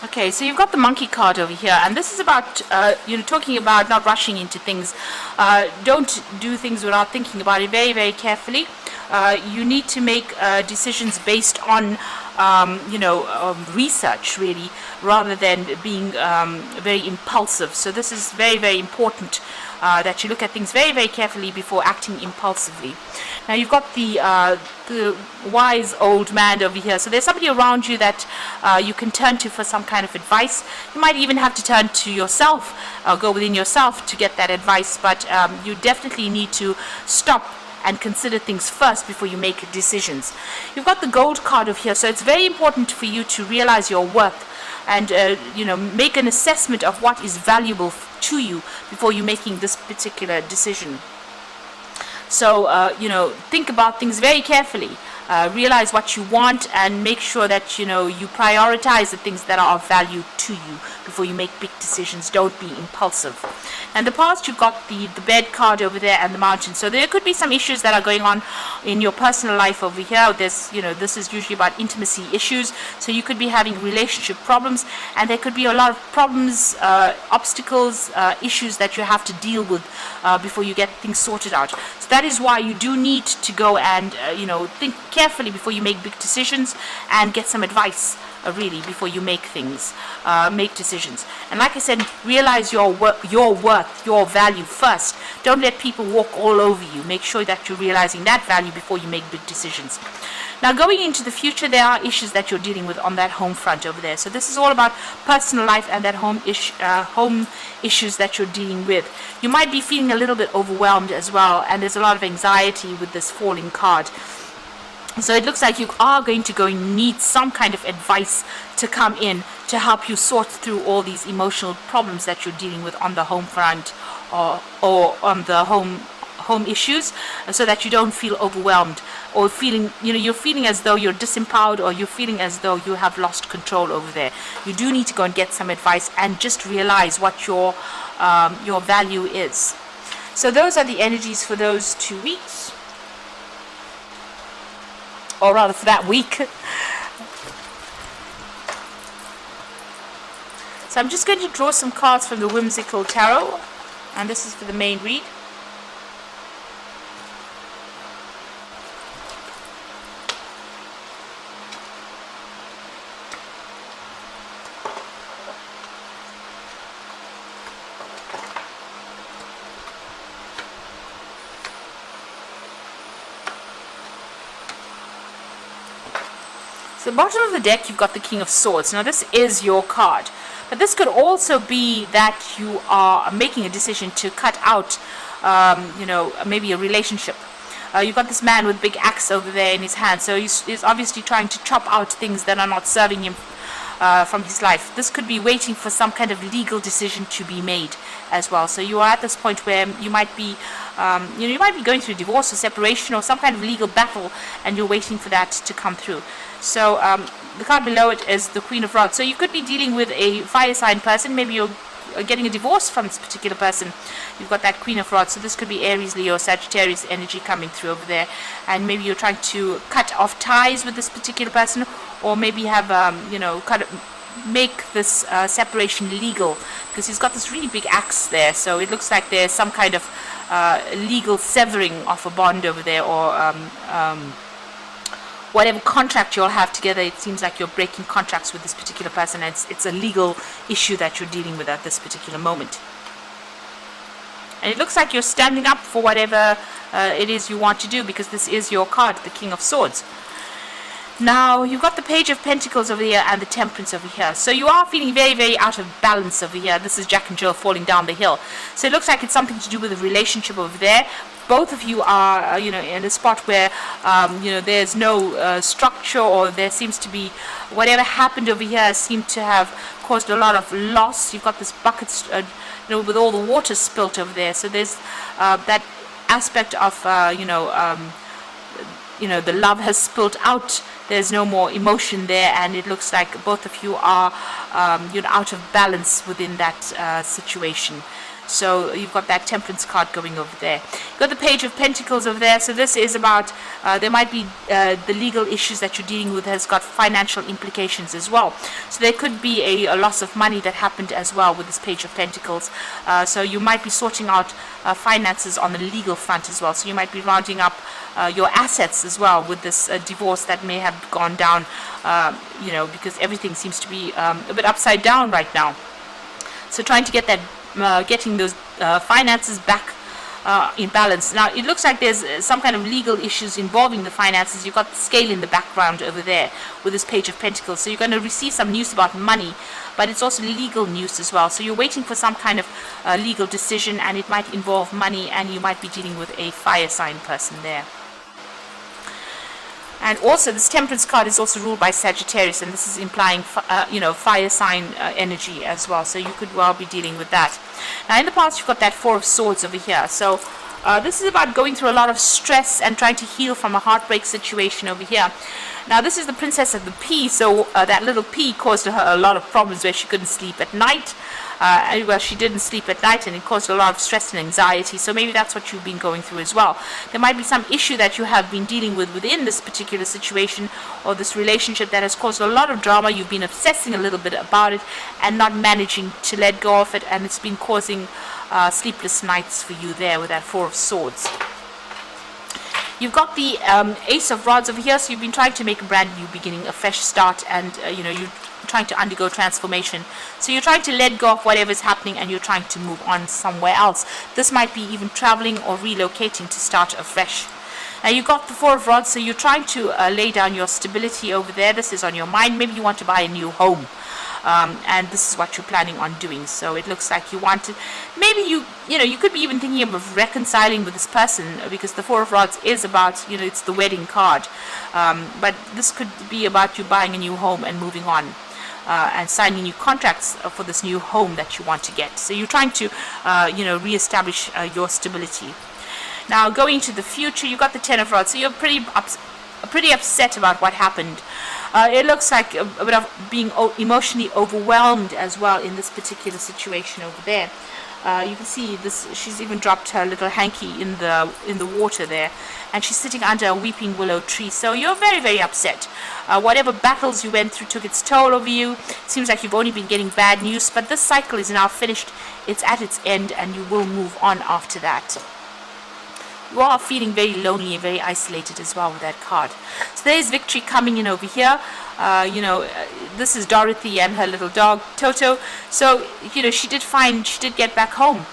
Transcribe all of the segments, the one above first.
Okay, so you've got the monkey card over here, and this is about talking about not rushing into things. Don't do things without thinking about it very, very carefully. You need to make decisions based on research, really, rather than being very impulsive. So this is very, very important that you look at things very, very carefully before acting impulsively. Now you've got the wise old man over here. So there's somebody around you that you can turn to for some kind of advice. You might even have to turn to yourself, go within yourself to get that advice. But you definitely need to stop and consider things first before you make decisions. You've got the gold card over here. So it's very important for you to realize your worth and make an assessment of what is valuable to you before you're making this particular decision. So, think about things very carefully. Realize what you want and make sure that, you prioritize the things that are of value to you before you make big decisions. Don't be impulsive. And the past, you've got the bed card over there and the mountain. So there could be some issues that are going on in your personal life over here. There's, this is usually about intimacy issues. So you could be having relationship problems, and there could be a lot of problems, obstacles, issues that you have to deal with before you get things sorted out. So that is why you do need to go and, think carefully before you make big decisions and get some advice really before you make decisions. And like I said, realize your worth, your value first. Don't let people walk all over you. Make sure that you're realizing that value before you make big decisions. Now, going into the future, there are issues that you're dealing with on that home front over there. So this is all about personal life and that home issues that you're dealing with. You might be feeling a little bit overwhelmed as well, and there's a lot of anxiety with this falling card. So it looks like you are going to need some kind of advice to come in to help you sort through all these emotional problems that you're dealing with on the home front or on the home issues, so that you don't feel overwhelmed or feeling, you're feeling as though you're disempowered, or you're feeling as though you have lost control over there. You do need to go and get some advice and just realize what your value is. So those are the energies for those 2 weeks. Or rather for that week. So I'm just going to draw some cards from the Whimsical Tarot, and this is for the main read. The bottom of the deck, you've got the King of Swords. Now this is your card, but this could also be that you are making a decision to cut out maybe a relationship. You've got this man with big axe over there in his hand, so he's obviously trying to chop out things that are not serving him from his life. This could be waiting for some kind of legal decision to be made as well. So you are at this point where you might be going through divorce or separation or some kind of legal battle, and you're waiting for that to come through. So the card below it is the Queen of Rods. So you could be dealing with a fire sign person. Maybe you're getting a divorce from this particular person. You've got that Queen of Rods. So this could be Aries, Leo, Sagittarius energy coming through over there. And maybe you're trying to cut off ties with this particular person, or maybe have make this separation legal, because he's got this really big axe there. So it looks like there's some kind of legal severing of a bond over there, or whatever contract you'll have together. It seems like you're breaking contracts with this particular person, and it's a legal issue that you're dealing with at this particular moment. And it looks like you're standing up for whatever it is you want to do, because this is your card, the King of Swords. Now, you've got the Page of Pentacles over here and the Temperance over here. So you are feeling very, very out of balance over here. This is Jack and Jill falling down the hill. So it looks like it's something to do with a relationship over there. Both of you are, in a spot where, there's no structure, or there seems to be, whatever happened over here seemed to have caused a lot of loss. You've got this bucket, with all the water spilt over there. So there's that aspect of, the love has spilt out. There's no more emotion there, and it looks like both of you are, out of balance within that situation. So you've got that Temperance card going over there. You've got the Page of Pentacles over there. So this is about, there might be the legal issues that you're dealing with has got financial implications as well. So there could be a loss of money that happened as well with this Page of Pentacles. So you might be sorting out finances on the legal front as well. So you might be rounding up your assets as well with this divorce that may have gone down, because everything seems to be a bit upside down right now. So trying to get that, getting those finances back in balance. Now it looks like there's some kind of legal issues involving the finances. You've got the Scale in the background over there with this Page of Pentacles. So you're going to receive some news about money, but it's also legal news as well. So you're waiting for some kind of legal decision, and it might involve money, and you might be dealing with a fire sign person there. And also this Temperance card is also ruled by Sagittarius, and this is implying fire sign energy as well. So you could well be dealing with that. Now in the past you've got that Four of Swords over here. So this is about going through a lot of stress and trying to heal from a heartbreak situation over here. Now this is the Princess of the Pea. So that little pea caused her a lot of problems where she couldn't sleep at night. Well, she didn't sleep at night, and it caused a lot of stress and anxiety. So maybe that's what you've been going through as well. There might be some issue that you have been dealing with within this particular situation or this relationship that has caused a lot of drama. You've been obsessing a little bit about it and not managing to let go of it, and it's been causing sleepless nights for you there with that Four of Swords. You've got the Ace of Rods over here, so you've been trying to make a brand new beginning, a fresh start, and you're trying to undergo transformation. So you're trying to let go of whatever is happening, and you're trying to move on somewhere else. This might be even traveling or relocating to start afresh. Now you've got the Four of Rods, so you're trying to lay down your stability over there. This is on your mind. Maybe you want to buy a new home. And this is what you're planning on doing. So it looks like you want to, maybe you could be even thinking of reconciling with this person, because the Four of Rods is about, it's the wedding card. But this could be about you buying a new home and moving on. And signing new contracts for this new home that you want to get. So you're trying to, reestablish your stability. Now going to the future, you got the Ten of Rods. So you're pretty upset about what happened. It looks like a bit of being emotionally overwhelmed as well in this particular situation over there. You can see this. She's even dropped her little hanky in the water there, and she's sitting under a weeping willow tree. So you're very, very upset. Whatever battles you went through took its toll over you. It seems like you've only been getting bad news, but this cycle is now finished. It's at its end, and you will move on after that. You are feeling very lonely and very isolated as well with that card. So there's victory coming in over here. This is Dorothy and her little dog Toto. So she did get back home,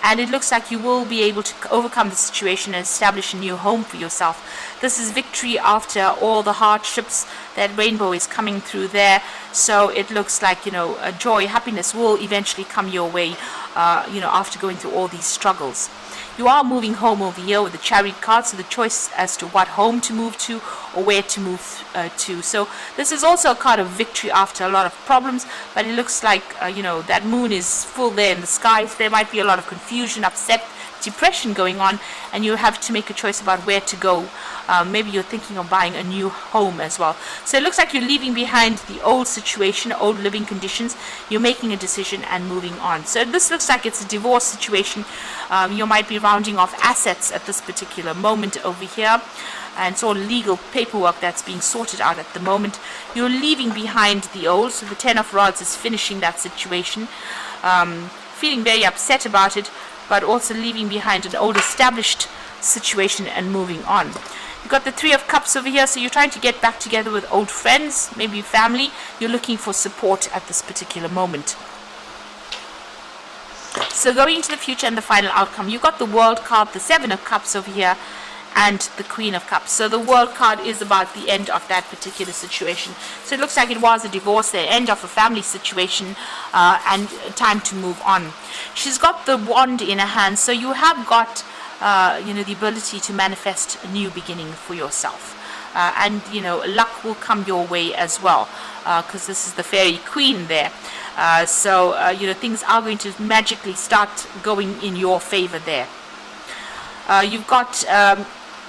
and it looks like you will be able to overcome the situation and establish a new home for yourself. This is victory after all the hardships. That rainbow is coming through there. So it looks like joy, happiness will eventually come your way. After going through all these struggles. You are moving home over here with the Chariot card, so the choice as to what home to move to or where to move to. So this is also a card of victory after a lot of problems, but it looks like, that moon is full there in the skies. There might be a lot of confusion, upset, depression going on, and you have to make a choice about where to go. Maybe you're thinking of buying a new home as well. So it looks like you're leaving behind the old situation, old living conditions. You're making a decision and moving on. So this looks like it's a divorce situation. You might be rounding off assets at this particular moment over here. And it's all legal paperwork that's being sorted out at the moment. You're leaving behind the old. So the Ten of Rods is finishing that situation. Feeling very upset about it, but also leaving behind an old established situation and moving on. You've got the Three of Cups over here, so you're trying to get back together with old friends, maybe family. You're looking for support at this particular moment. So going into the future and the final outcome, you've got the World card, the Seven of Cups over here, and the Queen of Cups. So the World card is about the end of that particular situation. So it looks like it was a divorce, the end of a family situation, and time to move on. She's got the wand in her hand, so you have got the ability to manifest a new beginning for yourself. And luck will come your way as well, because this is the Fairy Queen there. So things are going to magically start going in your favor there. You've got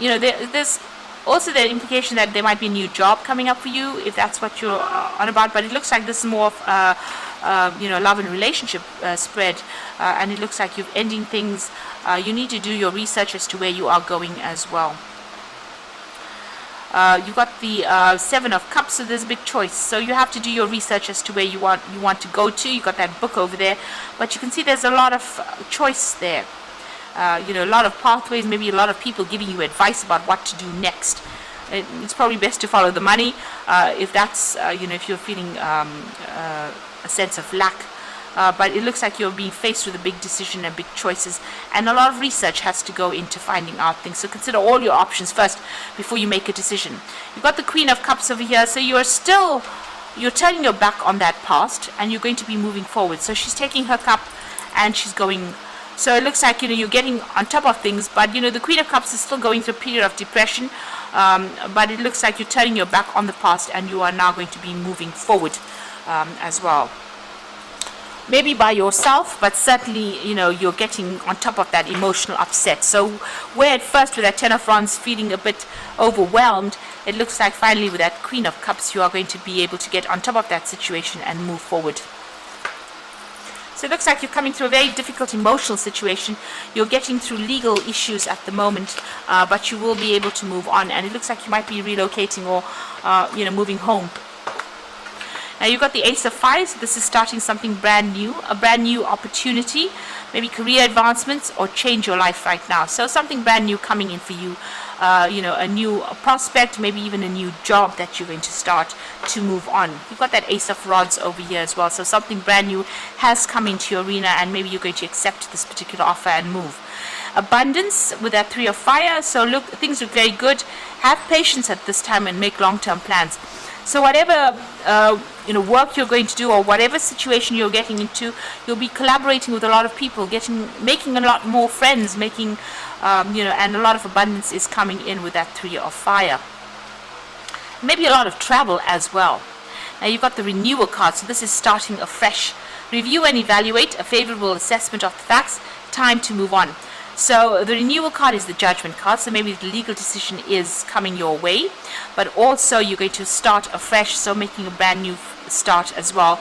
there's also the implication that there might be a new job coming up for you, if that's what you're on about, but it looks like this is more of love and relationship spread, and it looks like you're ending things. You need to do your research as to where you are going as well. You've got the Seven of Cups, so there's a big choice. So you have to do your research as to where you want to go to. You've got that book over there, but you can see there's a lot of choice there. A lot of pathways, maybe a lot of people giving you advice about what to do next. It's probably best to follow the money if that's, if you're feeling a sense of lack. But it looks like you're being faced with a big decision and big choices, and a lot of research has to go into finding out things. So consider all your options first before you make a decision. You've got the Queen of Cups over here, so you're turning your back on that past, and you're going to be moving forward. So she's taking her cup and she's going. So it looks like you're getting on top of things, but the Queen of Cups is still going through a period of depression. But it looks like you're turning your back on the past, and you are now going to be moving forward as well. Maybe by yourself, but certainly, you're getting on top of that emotional upset. So where at first with that Ten of Wands feeling a bit overwhelmed, it looks like finally with that Queen of Cups, you are going to be able to get on top of that situation and move forward. So it looks like you're coming through a very difficult emotional situation. You're getting through legal issues at the moment, but you will be able to move on. And it looks like you might be relocating or, moving home. Now you've got the Ace of Fires. So this is starting something brand new, a brand new opportunity, maybe career advancements or change your life right now. So something brand new coming in for you. A new prospect, maybe even a new job that you're going to start to move on. You've got that Ace of Rods over here as well, so something brand new has come into your arena, and maybe you're going to accept this particular offer and move. Abundance with that Three of Fire, so look, things look very good. Have patience at this time and make long-term plans. So whatever work you're going to do, or whatever situation you're getting into, you'll be collaborating with a lot of people, making a lot more friends, and a lot of abundance is coming in with that Three of Fire. Maybe a lot of travel as well. Now you've got the Renewal card, so this is starting afresh. Review and evaluate a favorable assessment of the facts. Time to move on. So the Renewal card is the Judgment card, so maybe the legal decision is coming your way, but also you're going to start afresh, so making a brand new start as well,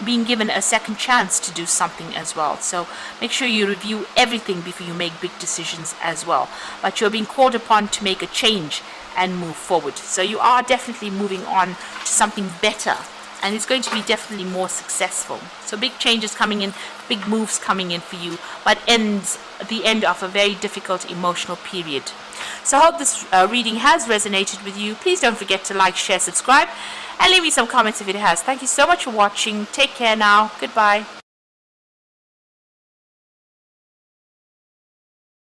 being given a second chance to do something as well. So make sure you review everything before you make big decisions as well, but you're being called upon to make a change and move forward. So you are definitely moving on to something better, and it's going to be definitely more successful. So big changes coming in, big moves coming in for you, but the end of a very difficult emotional period. So I hope this reading has resonated with you. Please don't forget to like, share, subscribe, and leave me some comments if it has. Thank you so much for watching. Take care now. Goodbye.